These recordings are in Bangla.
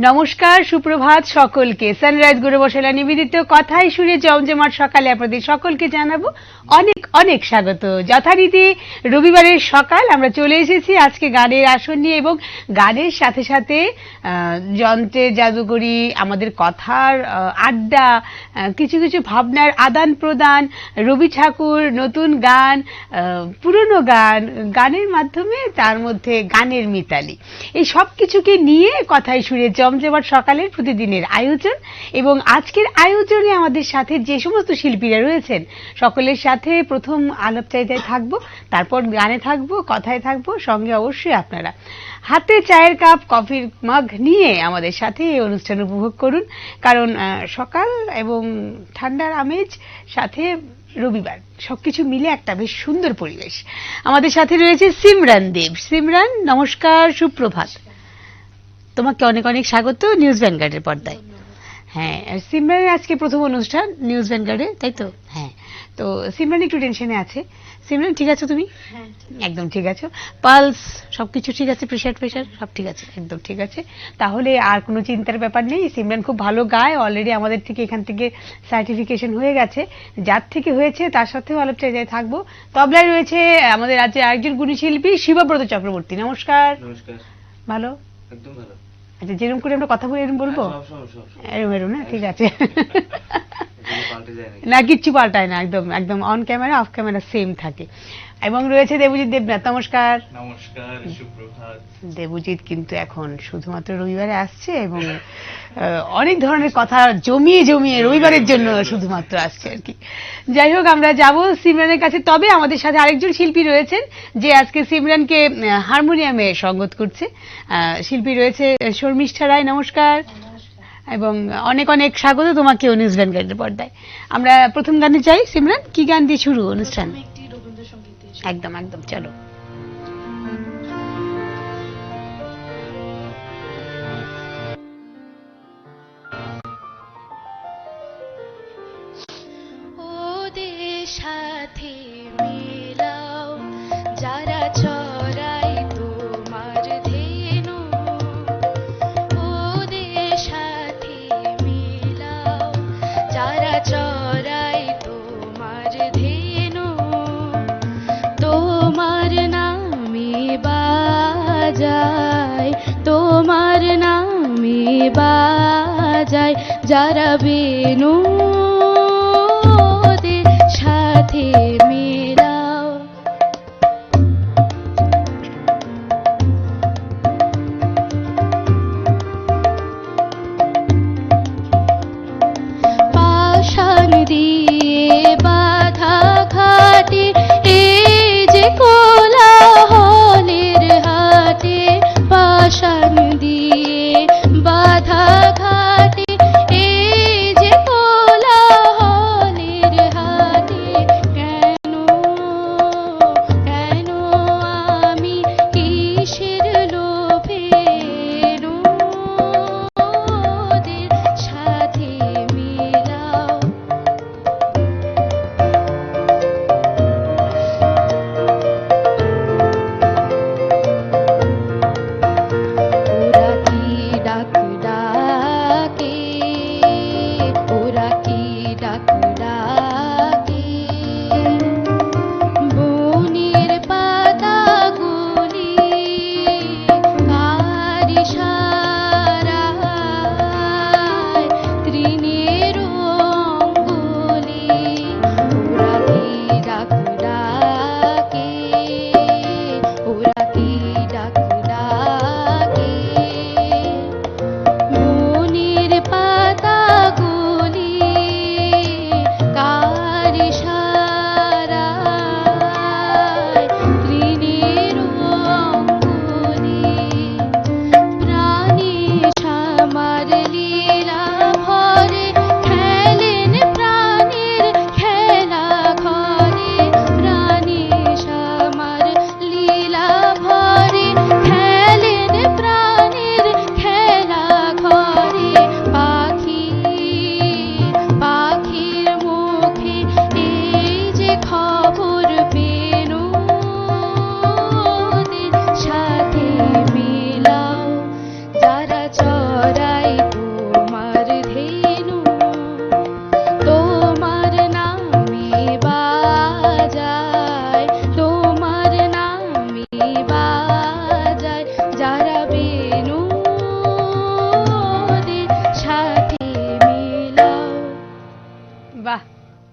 নমস্কার, সুপ্রভাত সকলকে। সানরাইজ গুরুবশালা নিবেদিত কথাই সুরে জমজমাট সকালে আপনাদের সকলকে জানাবো অনেক অনেক স্বাগত। যথারীতি রবিবারের সকাল আমরা চলে এসেছি আজকে গানের আসর নিয়ে, এবং গানের সাথে সাথে যন্ত্রের জাদুকরি, আমাদের কথার আড্ডা, কিছু কিছু ভাবনার আদান প্রদান, রবি ঠাকুর, নতুন গান, পুরনো গান, গানের মাধ্যমে তার মধ্যে গানের মিতালি, এই সব কিছুকে নিয়ে কথাই সুরে জমজমাট সকালের প্রতিদিনের আয়োজন। এবং আজকের আয়োজনে আমাদের সাথে যে সমস্ত শিল্পীরা রয়েছেন সকলের সাথে প্রথম আলাপচারিতায় থাকবো, তারপর গানে থাকবো, কথায় থাকবো, সঙ্গে অবশ্যই আপনারা হাতে চায়ের কাপ, কফির মাগ নিয়ে আমাদের সাথে এই অনুষ্ঠান উপভোগ করুন। কারণ সকাল এবং ঠান্ডার আমেজ, সাথে রবিবার, সবকিছু মিলে একটা বেশ সুন্দর পরিবেশ। আমাদের সাথে রয়েছে সিমরান দেব। সিমরান, নমস্কার, সুপ্রভাত। তোমাকে অনেক অনেক স্বাগত নিউজ ভ্যানগার্ডের পর্দায়। হ্যাঁ, সিমরানের আজকে প্রথম অনুষ্ঠান নিউজ ভ্যানগার্ডে, তাই তো? হ্যাঁ, তো সিমরান একটু টেনশনে আছে। সিমরান, ঠিক আছো তুমি? একদম ঠিক আছো? পালস সবকিছু ঠিক আছে? প্রেশার সব ঠিক আছে? একদম ঠিক আছে। তাহলে আর কোনো চিন্তার ব্যাপার নেই। সিমরান খুব ভালো গায়, অলরেডি আমাদের থেকে এখান থেকে সার্টিফিকেশন হয়ে গেছে। যার থেকে হয়েছে তার সাথেও আলাপচারিতায় থাকবো। তবলায় রয়েছে আমাদের রাজ্যের আরেকজন গুণী শিল্পী শিবব্রত চক্রবর্তী। নমস্কার। নমস্কার। ভালো? একদম ভালো। আচ্ছা, যেরকম করে আমরা কথা বলি এরকম বলবো? এরকম না? ঠিক আছে। না, কিচ্ছু পাল্টায় না, একদম একদম on camera off camera same থাকে। এবং রয়েছে দেবজিৎ দেবনাথ। নমস্কার। নমস্কার, সুপ্রভাত। দেবজিৎ কিন্তু এখন শুধুমাত্র রবিবারে আসছে, এবং অনেক ধরনের কথা জমিয়ে জমিয়ে রবিবারের জন্য শুধুমাত্র আসছে আর কি। যাই হোক, আমরা যাব সিমরানের কাছে। তবে আমাদের সাথে আরেকজন শিল্পী রয়েছেন যে আজকে সিমরানকে হারমোনিয়ামে সঙ্গত করছে। শিল্পী রয়েছে শর্মিষ্ঠা রায়। নমস্কার, এবং অনেক অনেক স্বাগত তোমাকে নিউজ ভ্যানগার্ডের পর্দায়। আমরা প্রথম গানে চাই। সিমরান, কি গান দিয়ে শুরু অনুষ্ঠান? একদম একদম, চলো। সাথে মিলাও যারা চড়াই তোমার ধেনু, ওদের সাথে মিলাও যারা চড়াই তোমার ধেনু, তোমার নামে বাজায়, তোমার নামে বাজায় যারা বেনু, সাথে মেলাও। পাষাণ দিয়ে বাঁধা ঘাটে এই যে কোলাহলের হাটে, পাষাণ দিয়ে বাঁধা ঘাটে এই যে কোলাহলের হাটে, কেন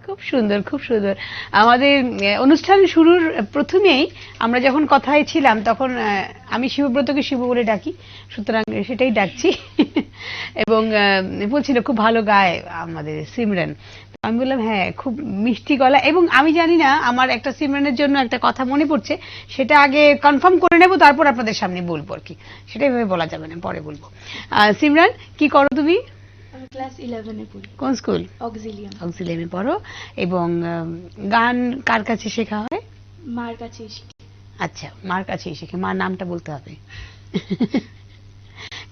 খুব সুন্দর, খুব সুন্দর। আমাদের অনুষ্ঠান শুরুর প্রথমেই আমরা যখন কথায় ছিলাম তখন আমি শিবব্রতকে শিব বলে ডাকি, সুতরাং সেটাই ডাকছি। এবং বলছিল খুব ভালো গায় আমাদের সিমরান। আমি বললাম হ্যাঁ, খুব মিষ্টি গলা। এবং আমি জানি না, আমার একটা সিমরানের জন্য একটা কথা মনে পড়ছে, সেটা আগে কনফার্ম করে নেব, তারপর আপনাদের সামনে বলবো আর কি। সেটা এভাবে বলা যাবে না, পরে বলবো। সিমরান, কি করো তুমি? আমি ক্লাস 11 এ পড়ি। কোন স্কুল? অক্সিলিয়াম। অক্সিলিয়ামে পড়ো। এবং গান কার কাছে শেখা হয়? মার কাছে শিখি। আচ্ছা, মার কাছেই শেখে। মার নামটা বলতে হবে।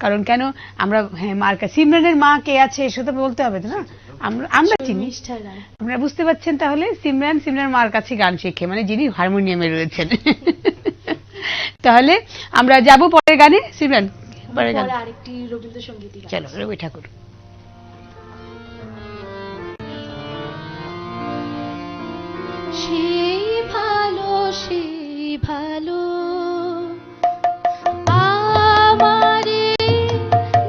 কারণ কেন আমরা, হ্যাঁ, মার কাছে। সিমরানের মা কে আছে সেটা বলতে হবে তো না? আমরা চিনি। মিষ্ঠা রায়। আপনারা বুঝতে পারছেন তাহলে? সিমরান মার কাছে গান শেখে, মানে যিনি হারমোনিয়ামে রয়েছেন। তাহলে আমরা যাব পরের গানে। সিমরান, পরের গান। পরে আরেকটি রবীন্দ্রসঙ্গীত গান। চলো, রবি ঠাকুর। সেই ভালো, সেই ভালো আমারে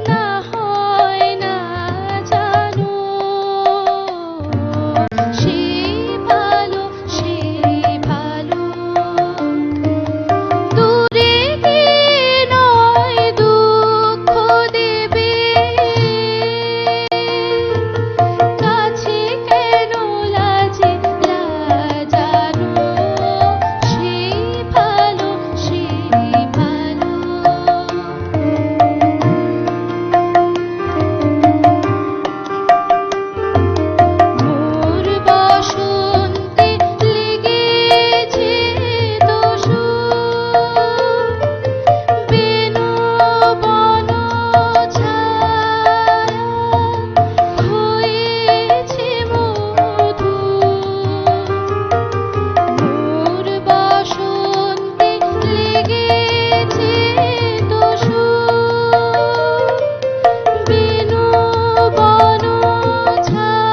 না হয় না জানো, সেই ভালো, সেই ভালো দূরে গিয়ে নয় দুঃখ দেবে, কাছে কেন লাজে লাজানো, সেই ভালো, সেই ভালো। মোর বসন্তে লেগেছে দোষু, বেনু বন ছায়া হয়েছে মধু, মোর বসন্তে লেগেছে দোষু, বেনু বন ছায়া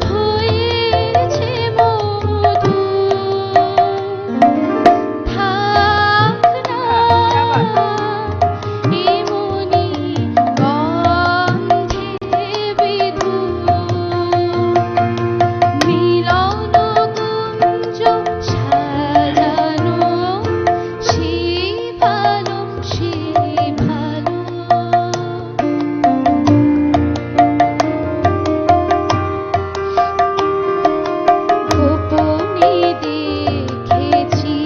হয়েছে মধু, থাক না এমনি গন্ধে বিধু, মিলন কুঞ্জ সাজানো, সেই ভালো, সেই ভালো। গোপনে দেখেছি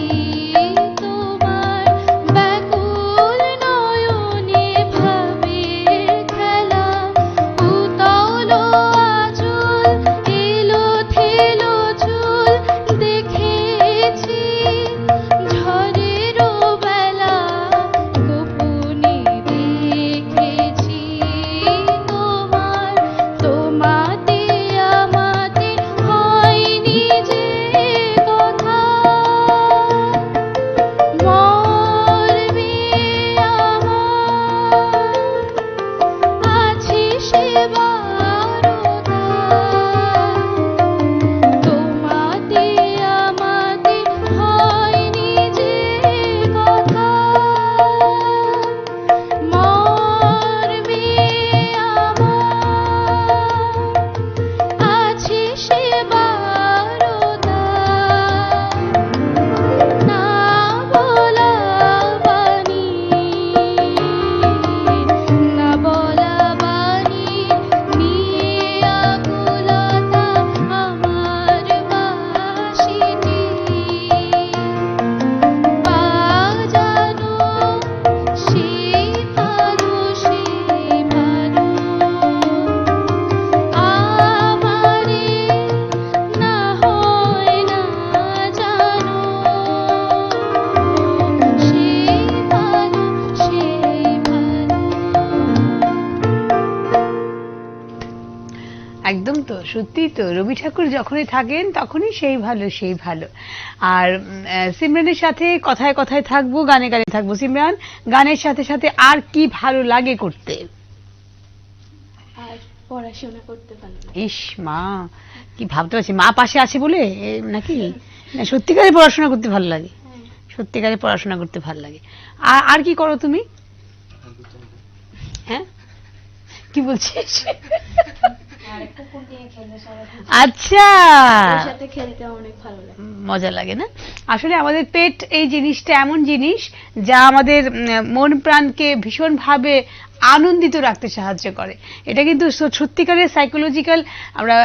তোমার ব্যাকুল নয়নে ভাবের খেলা, উতল আঁচল এলো থেলো চুল দেখেছি ঝড়েরও বেলা, গোপনে দেখেছি তোমার, তোমাতে আমাতে হয়নি যে কথা, মরবে আমার আছে সে বারতা, তোমাতে আমাতে হয়নি যে কথা, মরবে আমার আছে সে বারতা, না বলা বাণী, না বলা বাণী নিয়ে আকুলতা আমার বাঁশিটি বাজানো, সেই ভালো, সেই ভালো আমারে না হয় না জানো, সেই ভালো, সেই ভালো। একদম তো, সত্যি তো। রবি ঠাকুর যখনই থাকেন তখনই সেই ভালো, সেই ভালো। আর সিমরানের সাথে কথায় কথায় থাকবো, গানে গানে থাকবো। সিমরান, গানের সাথে সাথে আর কি ভালো লাগে করতে? আর পড়াশোনা করতে ভালো লাগে। ইস, মা, কি ভাবতে পারছি, মা পাশে আছে বলে নাকি? না, সত্যিকারে পড়াশোনা করতে ভালো লাগে? সত্যিকারে পড়াশোনা করতে ভালো লাগে। আর কি করো তুমি? হ্যাঁ, কি বলছিস? আচ্ছা, ওর সাথে খেলতে অনেক ভালো লাগে। মজা লাগে না? আসলে আমাদের পেট এই জিনিসটা এমন জিনিস যা আমাদের মন প্রাণকে ভীষণভাবে আনন্দিত রাখতে সাহায্য করে। এটা কিন্তু সত্যিকারের সাইকোলজিক্যাল, আমরা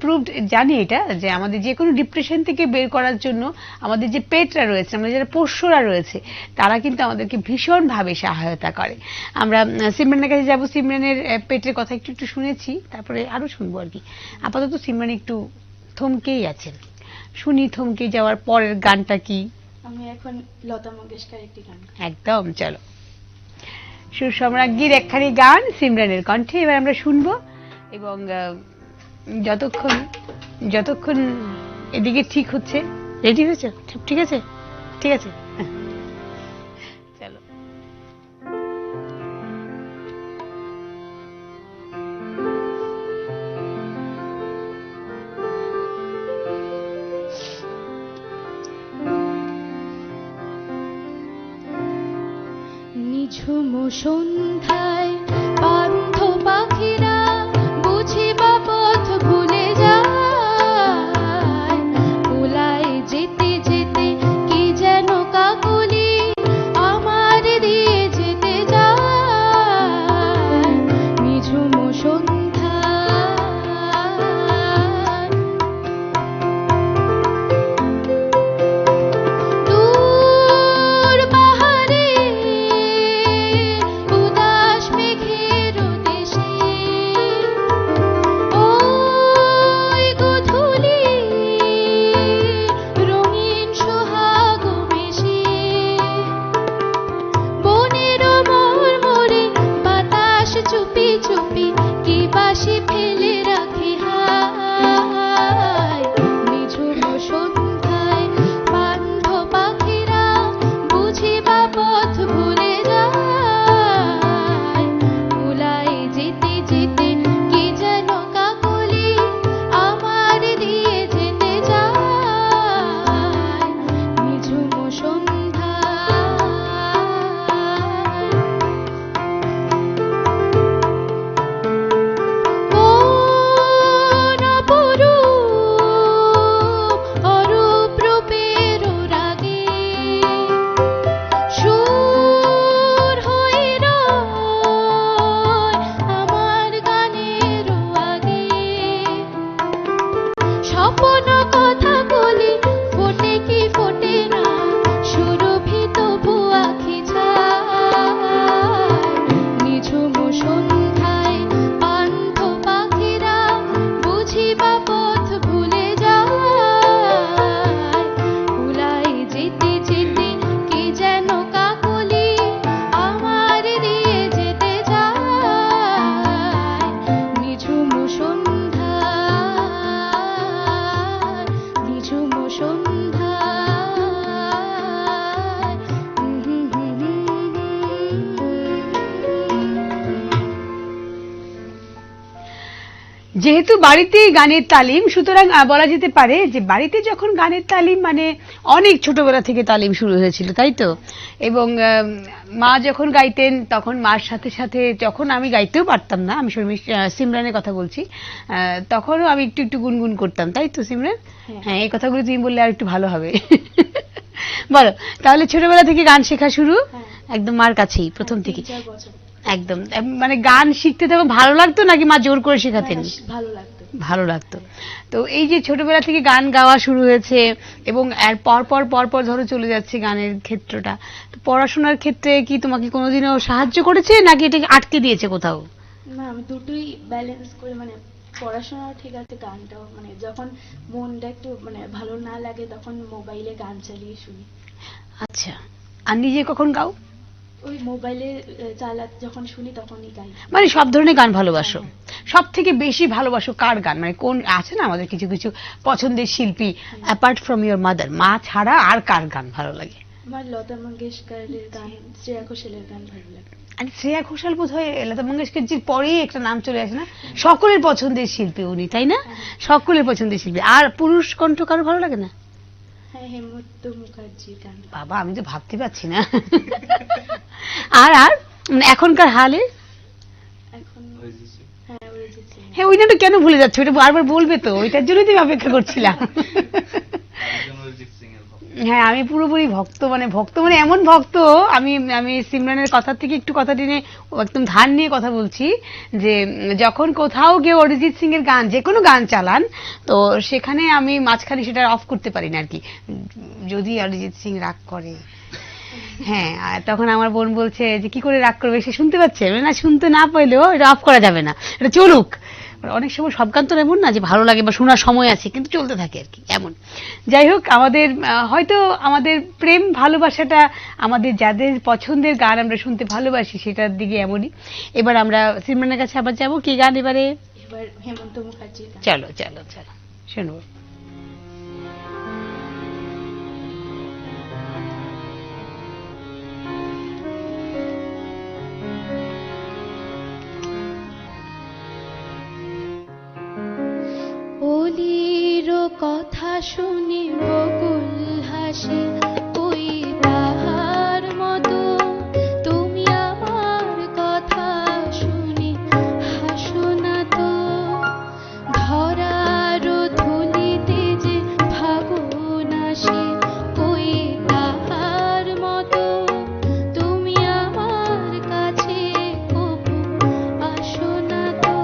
প্রুভড জানি এটা, যে আমাদের যে কোনো ডিপ্রেশন থেকে বের করার জন্য আমাদের যে পেটরা রয়েছে, আমাদের যারা পোষ্যরা রয়েছে, তারা কিন্তু আমাদেরকে ভীষণভাবে সহায়তা করে। আমরা সিমরানের কাছে যাবো। সিমরানের পেটের কথা একটু একটু শুনেছি, তারপরে আরো শুনবো আর কি। আপাতত সিমরান একটু থমকেই আছেন, শুনি থমকে যাওয়ার পরের গানটা কি। আমি এখন লতা মঙ্গেশকর একটি গান গাই। একদম, চলো। সুরসম্রাজ্ঞীর একখানি গান সিমরানের কণ্ঠে এবার আমরা শুনবো। এবং যতক্ষণ যতক্ষণ এদিকে ঠিক হচ্ছে, রেডি হয়েছে? ঠিক আছে, ঠিক আছে, চলো। নিঝুম সন্ধ্যায় পান্থ পাখিরা বুঝি বা পথ ভুলে যায়, কোলায় যেতে যেতে কি যেন কাকলি আমার দিয়ে যেতে যায়। নিঝুম সন্ধ্যায় দূর পাহাড়ে উদাস মেঘের দেশে ওই গোধূলি রঙিন সোহাগ বেশে, বনের মরমরে বাতাস চুপি চুপি কি বাসি ফেলে রাখে হায়। নিঝুম সন্ধ্যায় পান্থ পাখিরা বুঝি বা পথ ভুলে যায়, কোলায় যেতে যেতে কি যেন কাকলি আমার দিয়ে যেতে যায়। নিঝুম সন্ধ্যায় কোন অপরূপ অরূপ রূপের রাগে সুর হয়ে রয় আমার গানের আগে। স্বপ্ন কথা বলি ফোটে কি ফোটে না, সুরভিত আখি ছায়। নিঝুম সন্ধ্যায় পান্থ পাখিরা বুঝি বা পথ ভুলে যায়, কোলায় যেতে যেতে কি যেন কাকলি আমার দিয়ে যেতে যায়। নিঝুম সন্ধ্যায় নিঝুম সন্ধ্যায়। যেহেতু বাড়িতেই গানের তালিম, সুতরাং বলা যেতে পারে যে বাড়িতে যখন গানের তালিম মানে অনেক ছোটবেলা থেকে তালিম শুরু হয়েছিল, তাই তো? এবং মা যখন গাইতেন তখন মার সাথে সাথে, যখন আমি গাইতেও পারতাম না, আমি সিমরানের কথা বলছি, তখনও আমি একটু একটু গুনগুন করতাম, তাই তো সিমরান? হ্যাঁ, এই কথাগুলো তুমি বললে আর একটু ভালো হবে। বলো, তাহলে ছোটবেলা থেকে গান শেখা শুরু একদম মার কাছেই প্রথম থেকে? 3-4 বছর। একদম, মানে গান শিখতে তখন ভালো লাগতো নাকি মা জোর করে শেখাতেন? ভালো লাগতো। ভালো লাগতো। তো এই যে ছোটবেলা থেকে গান গাওয়া শুরু হয়েছে এবং এর পর ধরো চলে যাচ্ছে গানের ক্ষেত্রটা, তো পড়াশোনার ক্ষেত্রে কি তোমাকে কোনোদিনও সাহায্য করেছে নাকি এটাকে আটকে দিয়েছে কোথাও? না, আমি দুটোই ব্যালেন্স করে, মানে পড়াশোনাও ঠিক আছে, গানটাও, মানে যখন মনটা একটু মানে ভালো না লাগে তখন মোবাইলে গান চালিয়ে শুনি। আচ্ছা, আর নিজে কখন গাও? ওই মোবাইলে চালাতে যখন শুনি তখনই গাই। মানে সব ধরনের গান ভালোবাসো? সব থেকে বেশি ভালোবাসো কার গান? মানে কোন আছে না আমাদের কিছু কিছু পছন্দের শিল্পী, অ্যাপার্ট ফ্রম ইওর মাদার, মা ছাড়া আর কার গান ভালো লাগে? আমার লতা মঙ্গেশকরের গান, শ্রেয়া ঘোষালের গান ভালো লাগে। আর শ্রেয়া ঘোষাল বোধ হয় লতা মঙ্গেশকরজির পরেই একটা নাম চলে আসে না? সকলের পছন্দের শিল্পী উনি, তাই না? সকলের পছন্দের শিল্পী। আর পুরুষ কণ্ঠ কারো ভালো লাগে না? হ্যাঁ, হেমন্ত মুখার্জির গান। বাবা, আমি তো ভাবতে পারছি না। আর আর এখনকার হালে এখন অরিজিৎ সিং। হ্যাঁ, অরিজিৎ সিং। হ্যাঁ ওই গানটা কেন ভুলে যাচ্ছে, ওটা বারবার বলবে তো, ওইটার জন্যই তো আমি অপেক্ষা করছিলাম। একজন অরিজিৎ সিং এর ভক্ত। হ্যাঁ আমি পুরোপুরি ভক্ত মানে এমন ভক্ত, আমি আমি সিমরানের কথা থেকে একটু কথা টেনে একদম ধার নিয়ে কথা বলছি, যে যখন কোথাও গিয়ে অরিজিৎ সিং এর গান, যে কোনো গান চালান, তো সেখানে আমি মাঝখানে সেটা অফ করতে পারি না আর কি, যদি অরিজিৎ সিং রাগ করে। হ্যাঁ আর তখন আমার বোন বলছে যে কি করে রাগ করবে, সে শুনতে পাচ্ছে, আমি বলি, না শুনতে না পাইলেও এটা অফ করা যাবে না, এটা চলুক। অনেক সময় সব গান তো এমন না যে ভালো লাগে বা শোনার সময় আছে, কিন্তু চলতে থাকে আর কি এমন। যাই হোক, আমাদের হয়তো আমাদের প্রেম ভালোবাসাটা, আমাদের যাদের পছন্দের গান আমরা শুনতে ভালোবাসি সেটার দিকে এমনই। এবার আমরা সিমরানের কাছে আবার যাবো, কি গান এবারে? এবার হেমন্ত মুখার্জির গান। চলো চলো চলো শুনবো। অলির কথা শুনে বকুল হাসে, ওই তাহার মতো তুমি আমার কথা শুনে হাসো না তো। ধরার ধুলিতে যে ফাগুন আসে, ওই তাহার মতো তুমি আমার কাছে কবু আসো না তো।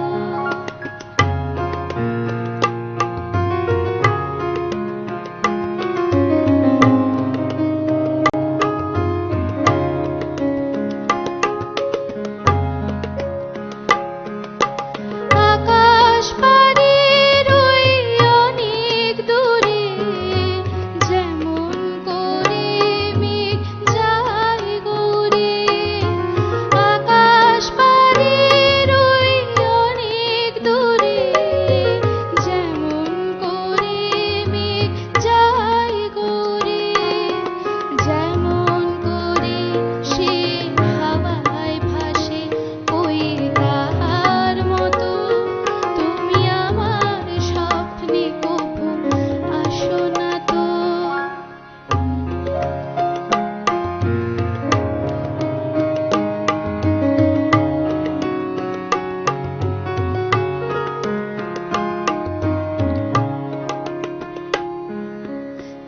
আকাশ পাড়ের ওই অনেক দূরে, যেমন করে মেঘ যায় গৌরে। আকাশ পাড়ের ওই অনেক দূরে, যেমন করে মেঘ যায় গৌরে। যেমন করে সে হাওয়ায় ভাসে, ওই তাহার মতো তুমি আমার স্বপ্নে কবু আসো না তো।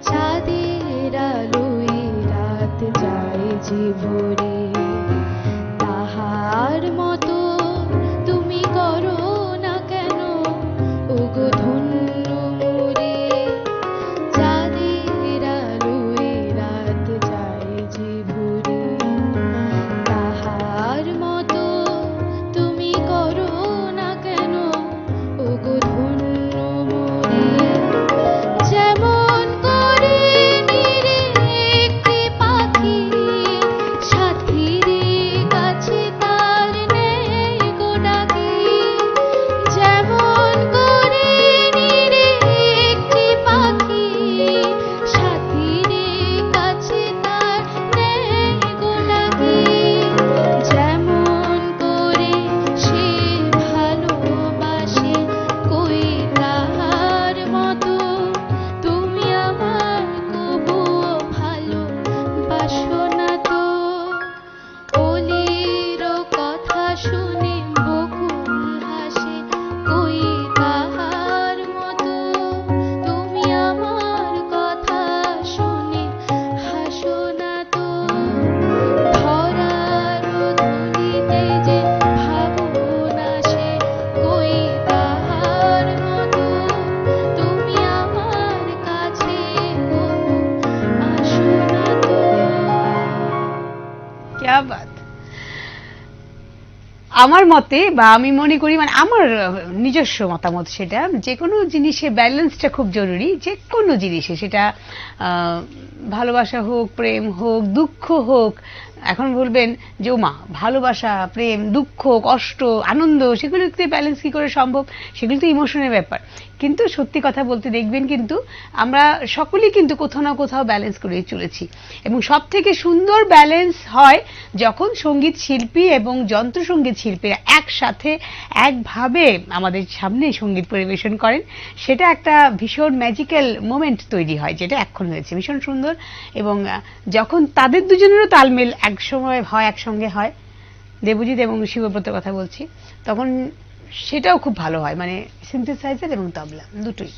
চাঁদের আলোয় রাত যায় যে ভোরে, তাহার মতো তুমি করো না কেন ওগো ধন্য মোরে। চাঁদের আলোয় রাত যায় যে ভোরে, তাহার মতো তুমি করো না কেন ওগো ধন্য মোরে। যেমন করে নিরে একটি পাখি সাথীর কাছে তার নেই গো ডাকি। যেমন করে নিরে একটি পাখি সাথীর কাছে তার নেই গো ডাকি। যেমন করে সে ভালোবাসে, কই তাহার মতো তুমি আমার কবুও ভালোবাসো না তো। অলির কথা শুনে বকুল হাসে, কই তাহার মতো তুমি আমার কথা শুনে হাসো না তো। ধরার ধুলিতে যে ফাগুন আসে, কই তাহার মতো তুমি আমার কাছে কবু আসো না তো। क्या बात। আমার মতে বা আমি মনে করি, মানে আমার নিজস্ব মতামত, সেটা যে কোনো জিনিসে ব্যালেন্সটা খুব জরুরি, যে কোনো জিনিসে, সেটা ভালোবাসা হোক, প্রেম হোক, দুঃখ হোক। এখন বলবেন যে ওমা ভালোবাসা, প্রেম, দুঃখ, কষ্ট, আনন্দ, সেগুলোতে ব্যালেন্স কি করে সম্ভব, সেগুলো তো ইমোশনের ব্যাপার। কিন্তু সত্যি কথা বলতে দেখবেন কিন্তু আমরা সকলেই কিন্তু কোথাও না কোথাও ব্যালেন্স করে চলেছি, এবং সব থেকে সুন্দর ব্যালেন্স হয় যখন সঙ্গীত শিল্পী এবং যন্ত্রসঙ্গীত শিল্পীরা একসাথে একভাবে আমাদের সামনে সঙ্গীত পরিবেশন করেন। সেটা একটা ভীষণ ম্যাজিক্যাল মোমেন্ট তৈরি হয়, যেটা এখন হয়েছে ভীষণ সুন্দর। এবং যখন তাদের দুজনেরও তালমেল একসময় হয়, একসঙ্গে হয়, দেবজিৎ এবং শিবব্রতের কথা বলছি, তখন সেটাও খুব ভালো হয়, মানে সিনথেসাইজার এবং তবলা দুটোই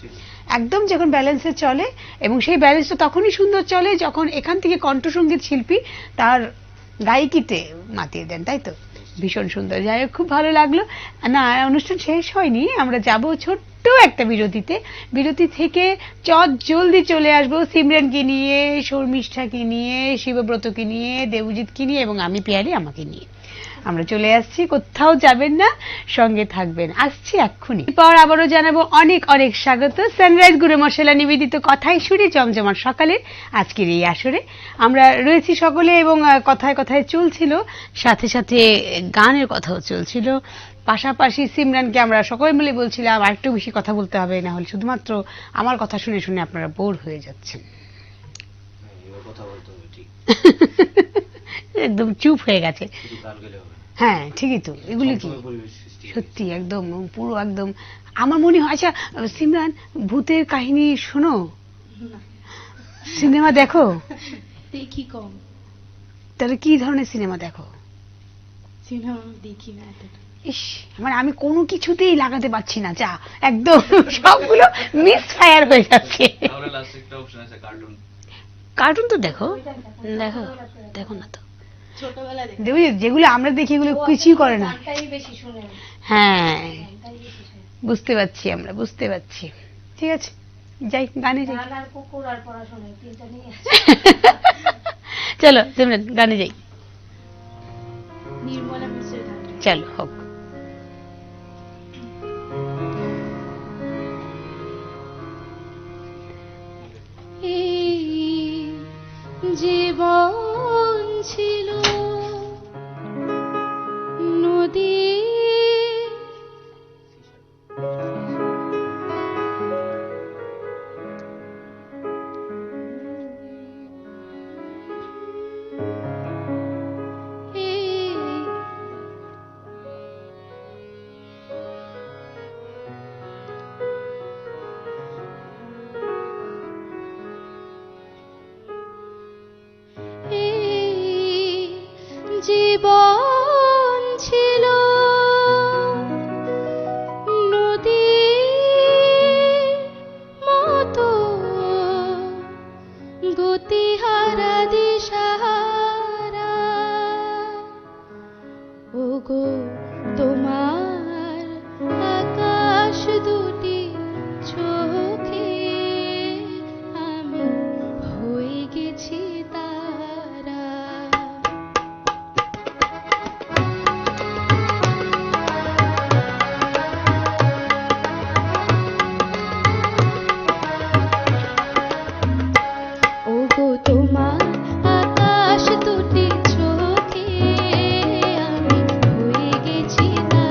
একদম যখন ব্যালেন্সে চলে, এবং সেই ব্যালেন্সটা তখনই সুন্দর চলে যখন এখান থেকে কণ্ঠসঙ্গীত শিল্পী তার গায়িকিতে মাতিয়ে দেন, তাই তো? ভীষণ সুন্দর। যাই হোক, খুব ভালো লাগলো। না, অনুষ্ঠান শেষ হয়নি, আমরা যাব ছোট্ট একটা বিরতিতে। বিরতি থেকে জলদি চলে আসবো সিমরানকে নিয়ে, শর্মিষ্ঠাকে নিয়ে, শিবব্রতকে নিয়ে, দেবজিৎকে নিয়ে এবং আমি পিয়ালি আমাকে নিয়ে। আমরা চলে আসছি, কোথাও যাবেন না, সঙ্গে থাকবেন, আসছি এক্ষুনি। পর আবারও জানাবো অনেক অনেক স্বাগত সানরাইজ গুরু মশলা নিবেদিত কথায় সুরে জমজমাট সকালে আজকের এই আসরে। আমরা রয়েছি সকলে এবং কথায় কথায় চলছিল, সাথে সাথে গানের কথাও চলছিল। পাশাপাশি সিমরানকে আমরা সকলে মিলে বলছিলাম আর একটু বেশি কথা বলতে হবে, না হলে শুধুমাত্র আমার কথা শুনে শুনে আপনারা বোর হয়ে যাচ্ছেন। একদম চুপ হয়ে গেছে। হ্যাঁ ঠিকই তো, এগুলি কি সত্যি একদম পুরো একদম। আমার মনে হয়, আচ্ছা সিমরান, ভূতের কাহিনী শোনো, না, সিনেমা দেখো? দেখি কম, তাহলে কি ধরনের সিনেমা দেখো? সিনেমা দেখি না এতটা। ইস, মানে আমি কোনো কিছুতেই লাগাতে পারছি না, যা একদম সবগুলো মিস ফায়ার হয়ে যাচ্ছে। তাহলে লাস্ট একটা অপশন আছে কার্টুন। কার্টুন তো দেখো, দেখো দেখো না তো ছোটবেলা দেখি। দেখো, যেগুলো আমরা দেখি এগুলো কিছুই করে না। গানটাই বেশি শুনে। হ্যাঁ গানটাই বেশি শুনে। বুঝতে পারছি, আমরা বুঝতে পারছি। ঠিক আছে, যাই গানে যাই। গান আর কুকুর আর পড়াশোনা, এই তিনটা নিয়ে আছে। চলো সিমরান, গানে যাই। নির্মলা মিশ্রের গান। চলো হোক। এই জীবন ছিল নদী, জীবন ছিল নদীর মতো গতিহারা দিশাহারা, ওগো তোমার আকাশ দুটি চোখে আমি হয়ে গেছি তারা। ওগো তোমার আকাশ দুটি চোখে আমি হয়ে গেছি তারা।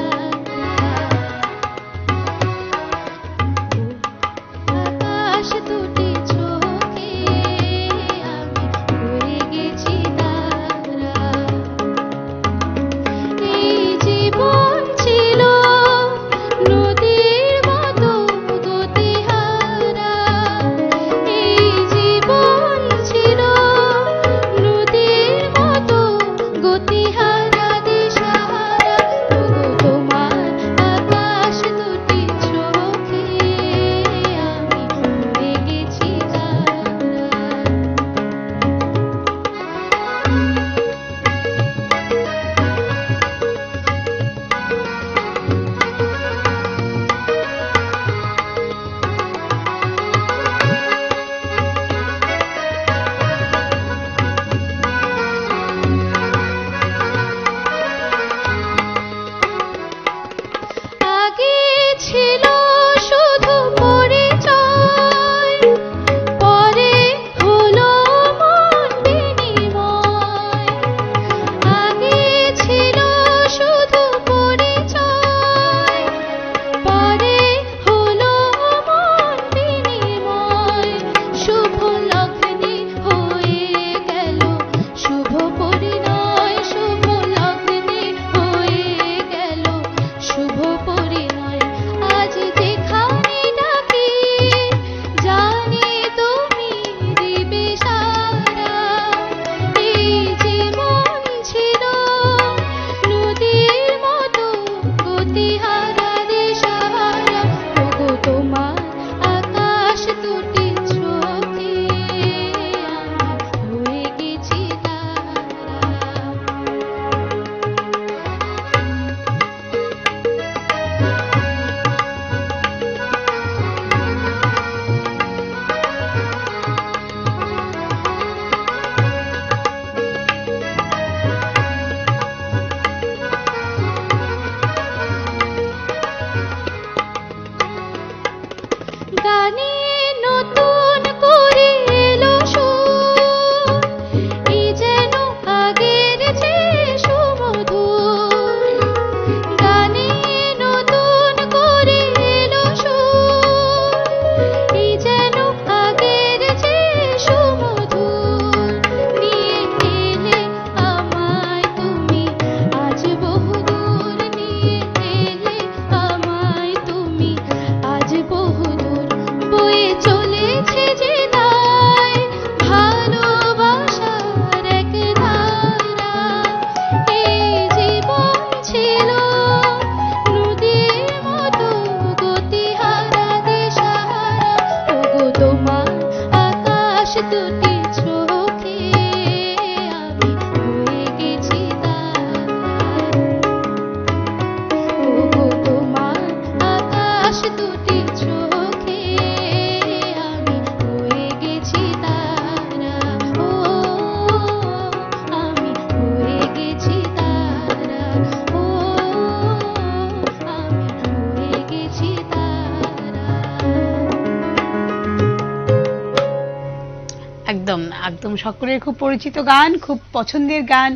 একদম সকলের খুব পরিচিত গান, খুব পছন্দের গান,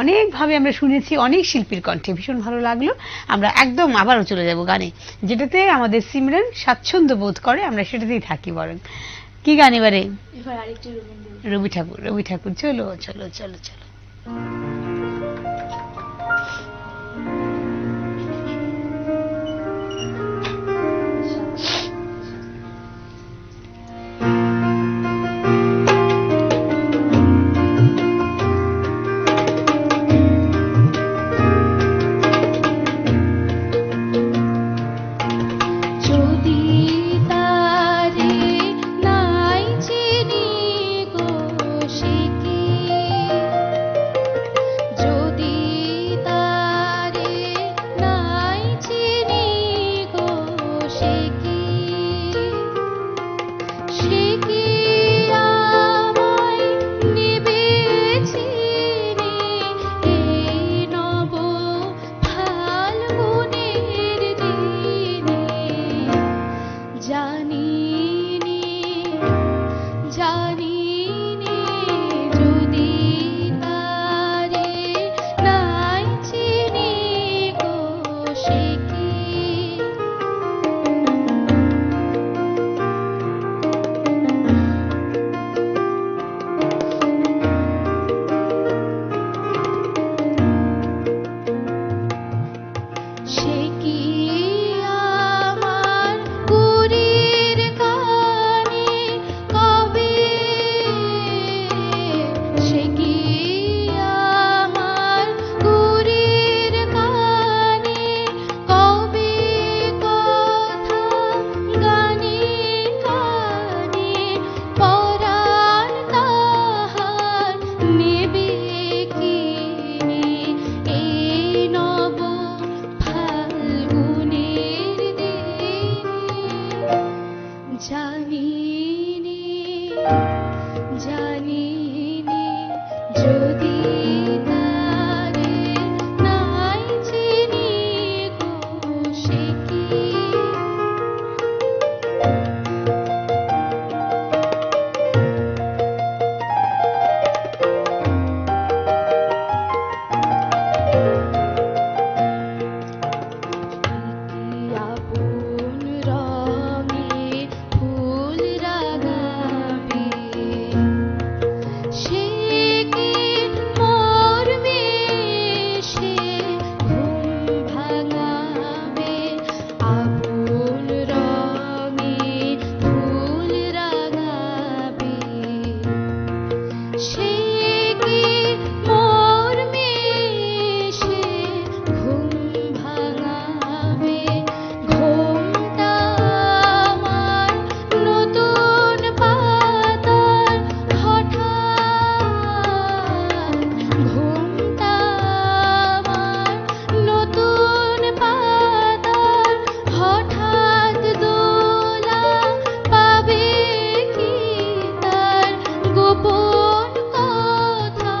অনেকভাবে আমরা শুনেছি অনেক শিল্পীর কণ্ঠে, ভীষণ ভালো লাগলো। আমরা একদম আবারও চলে যাব গানে, যেটাতে আমাদের সিমরান স্বাচ্ছন্দ্য বোধ করে, আমরা সেটাতেই থাকি। বরং কি গান এবারে? এবার আরেকটি রবীন্দ্র। রবি ঠাকুর, চলো চলো চলো চলো। যদি তারে নাই চিনি গো সে কি, যদি তারে নাই চিনি গো সে কি, সে কি আমায় নেবে চিনি এই নব ফাল্গুনের দিনে, জানিনি জানিনি যদি তারে নাই চিনি গো সে কি। সে কি আমার গুরির কানে কবে, সে কি আমার গুরির কানে কবে কথা গানে গানে, পরাণ তাহার নেবে কিনে এই নব ফাল্গুনের দিনে, জানিনি জানিনি যদি তারে নাই চিনি গো সে কি। আপন রঙে ফুল রাগাবে, সে কি মরবে সে ঘুম ভাঙাবে, আপন রঙে ফুল রাগাবে, সে কি মরবে সে ঘুম ভাঙাবে, ঘুমটা আমার নতুন পাতার হঠাৎ, ঘুমটা আমার নতুন পাতার হঠাৎ দোলা পাবে কি, তার গোপন কথা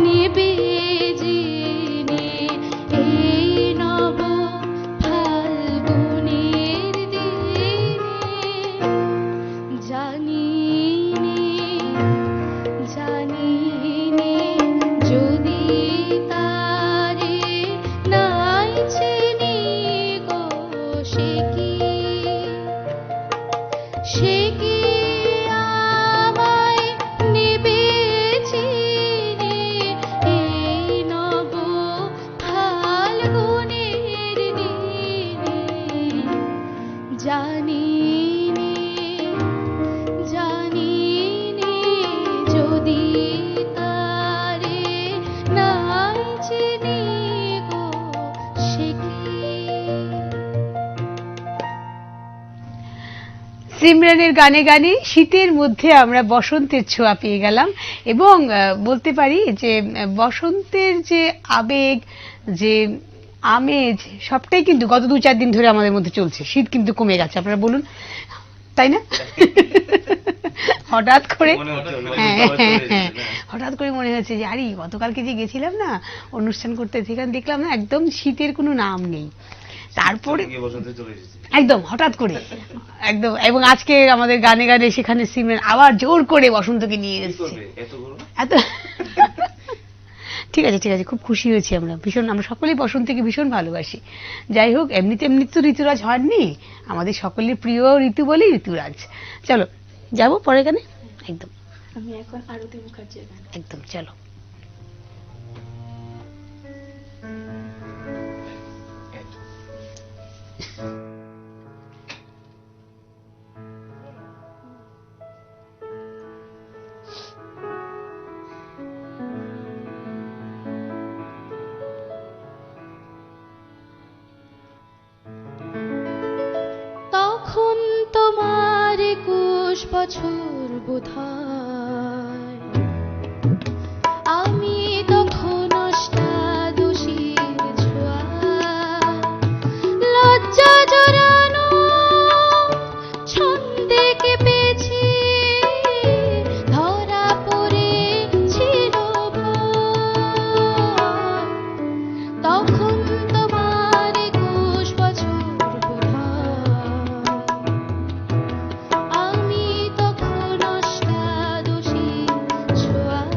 নেবে জেনে এই নব ফাল্গুনের দিনে, জানিনি জানিনি যদি তারে নাই চিনি গো সে কি, সে কি আমায় নেবে চিনি এই নব ফাল্গুনের দিনে, জানিনি জানিনি যদি তারে নাই চিনি গো সে কি। সিমরানের গানে গানে শীতের মধ্যে আমরা বসন্তের ছোঁয়া পেয়ে গেলাম, এবং বলতে পারি যে বসন্তের যে আবেগ, যে আমেজ, সবটাই কিন্তু গত 2-4 দিন ধরে আমাদের মধ্যে চলছে। শীত কিন্তু কমে গেছে, আপনারা বলুন, তাই না? হঠাৎ করে হঠাৎ করে মনে হচ্ছে যে আরে গতকালকে যে গেছিলাম না অনুষ্ঠান করতে, সেখানে দেখলাম না একদম শীতের কোনো নাম নেই। তারপরে গিয়ে বসন্তে চলে এসেছি। একদম হঠাৎ করে একদম, এবং আজকে আমাদের গানে গানে সেখানে সিমরেন আবার জোর করে বসন্তকে নিয়ে কি এসেছে করবে এত গরম? এত ঠিক আছে ঠিক আছে, খুব খুশি হয়েছি আমরা ভীষণ, আমরা সকলেই বসন্তকে ভীষণ ভালোবাসি। যাই হোক, এমনিতে এমনি তো ঋতুরাজ হননি, আমাদের সকলের প্রিয় ঋতু বলেই ঋতুরাজ। চলো যাবো পরে গানে, একদম আমি এখন আরতি মুখার্জির গান। একদম চলো। তখন তোমার 21 বছর বোধহয়, আমি তখন অষ্টাদশীর ছোঁয়ায়, লজ্জা জড়ানো ছন্দে কেঁপেছি, ধরা পড়েছিল ভয়। তখন তোমার 21 বছর বোধহয়, আমি তখন অষ্টাদশীর ছোঁয়ায়।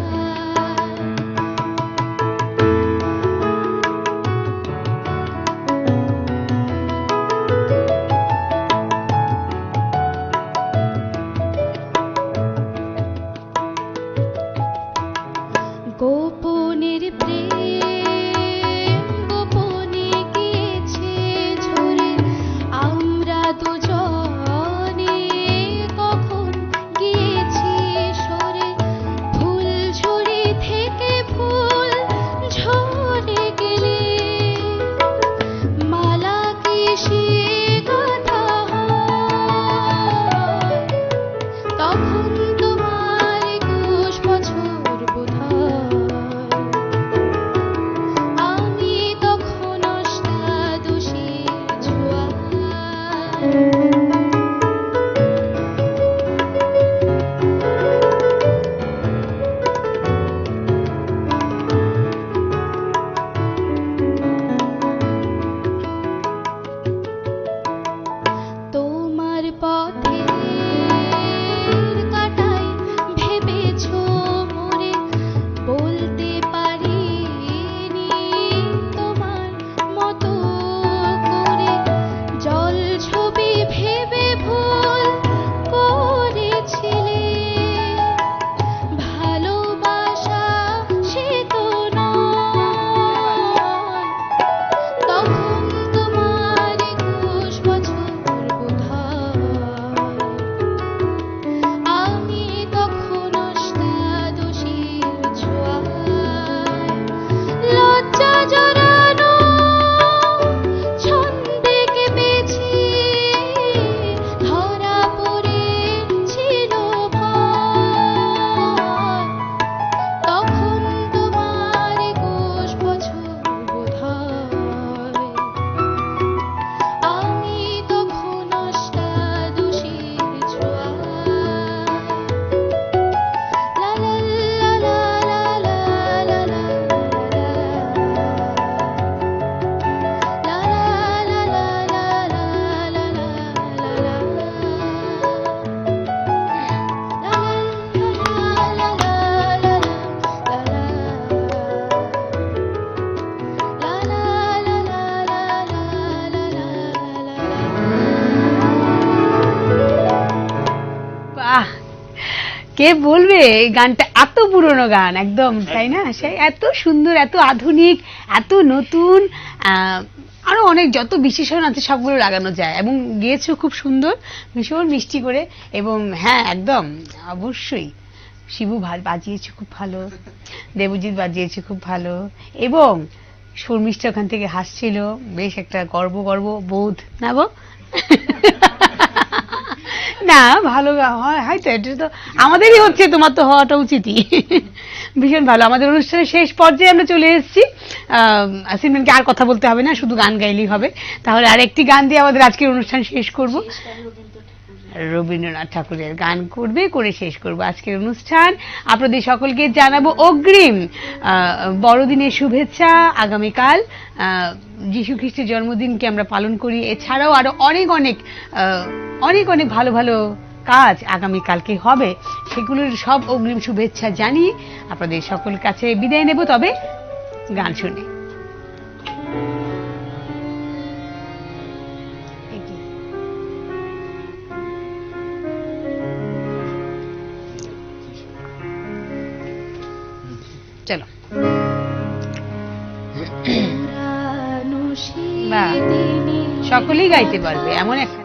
গোপনের প্রেম গোপনে গিয়েছে ঝরে, আমরা দুজনে কখন গিয়েছি সরে, ফুল ঝুড়ি থেকে ফুল ঝরে গেলে, মালা কি সে গাঁথা হয়। তখন তোমার 21 বছর বোধহয়, আমি তখন অষ্টাদশীর ছোঁয়ায়। তোমার পথের কাঁটায় ভেবেছো মোরে, বলতে পারিনি তোমার মতো করে, জল ছবি ভেবে ভুল করেছিলে, ভালোবাসা সে তো নয়। তখন তোমার 21 বছর বোধহয়, আমি তখন অষ্টাদশীর ছোঁয়ায়, লজ্জা জড়ানো ছন্দে কেঁপেছি, ধরা পড়েছিল ভয়। তখন তোমার 21 বছর বোধহয়, আমি তখন অষ্টাদশীর ছোঁয়ায়। লা লা লা লা লা লা লা লা, লা লা লা লা লা লা লা লা, বাহ, কে বলবে এই গানটা এত পুরনো গান একদম, তাই না? সেই এত সুন্দর, এত আধুনিক, এত নতুন, আরো অনেক যত বিশেষণ আছে সবগুলো লাগানো যায়, এবং গেয়েছো খুব সুন্দর, ভীষণ মিষ্টি করে। এবং হ্যাঁ একদম অবশ্যই শিবু বাজিয়েছে খুব ভালো, দেবজিৎ বাজিয়েছে খুব ভালো, এবং শর্মিষ্ঠা ওখান থেকে হাসছিল, বেশ একটা গর্ব গর্ব বোধ না গো? না ভালো হয়তো এটা তো আমাদেরই হচ্ছে, তোমার তো হওয়াটা উচিতই। ভীষণ ভালো। আমাদের অনুষ্ঠানের শেষ পর্যায়ে আমরা চলে এসেছি। সিমরানকে আর কথা বলতে হবে না, শুধু গান গাইলেই হবে। তাহলে আর একটি গান দিয়ে আমাদের আজকের অনুষ্ঠান শেষ করব। রবীন্দ্রনাথ ঠাকুরের গান করবে, করে শেষ করব আজকের অনুষ্ঠান। আপনাদের সকলকে জানাবো অগ্রিম বড়দিনের শুভেচ্ছা। আগামীকাল যীশু খ্রিস্টের জন্মদিনকে আমরা পালন করি। এছাড়াও আরো অনেক অনেক অনেক অনেক ভালো ভালো কাজ আগামীকালকে হবে, সেগুলোর সব অগ্রিম শুভেচ্ছা জানিয়ে আপনাদের সকল কাছে বিদায় নেব। তবে গান শুনে চলো। বাহ, সকলেই গাইতে পারবে এমন একটা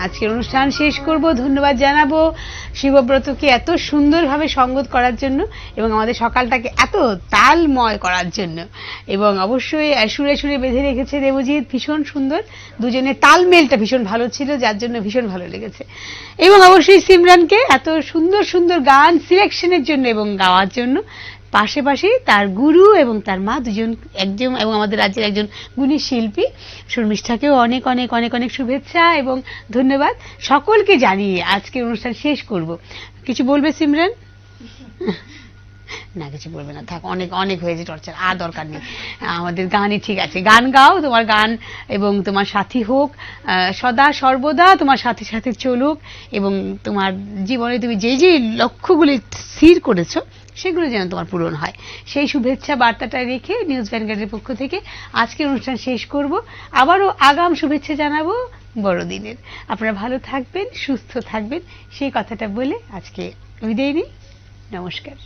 আজকের অনুষ্ঠান শেষ করব। ধন্যবাদ জানাবো শিবব্রতকে এত সুন্দরভাবে সঙ্গত করার জন্য এবং আমাদের সকালটাকে এত তালময় করার জন্য, এবং অবশ্যই সুরে সুরে বেঁধে রেখেছে দেবজিৎ, ভীষণ সুন্দর। দুজনের তালমেলটা ভীষণ ভালো ছিল, যার জন্য ভীষণ ভালো লেগেছে। এবং অবশ্যই সিমরানকে এত সুন্দর সুন্দর গান সিলেকশনের জন্য এবং গাওয়ার জন্য। পাশাপাশি তার গুরু এবং তার মা দুজন একজন, এবং আমাদের রাজ্যের একজন গুণী শিল্পী শর্মিষ্ঠাকেও অনেক অনেক অনেক অনেক শুভেচ্ছা এবং ধন্যবাদ। সকলকে জানিয়ে আজকের অনুষ্ঠান শেষ করব। কিছু বলবে সিমরান? না, কিছু বলবে না, থাক, অনেক অনেক হয়েছে টর্চার, আর দরকার নেই। আমাদের গানই ঠিক আছে, গান গাও, তোমার গান এবং তোমার সাথী হোক, সদা সর্বদা তোমার সাথে সাথে চলুক, এবং তোমার জীবনে তুমি যে যে লক্ষ্যগুলি স্থির করেছো সেগুলো যেন তোমার পূরণ হয়, সেই শুভেচ্ছা বার্তাটা রেখে নিউজ ভ্যানগার্ডের পক্ষ থেকে আজকের অনুষ্ঠান শেষ করব। আবারও আগাম শুভেচ্ছা জানাবো বড়দিনের। আপনারা ভালো থাকবেন, সুস্থ থাকবেন, সেই কথাটা বলে আজকে বিদায় নিই। নমস্কার।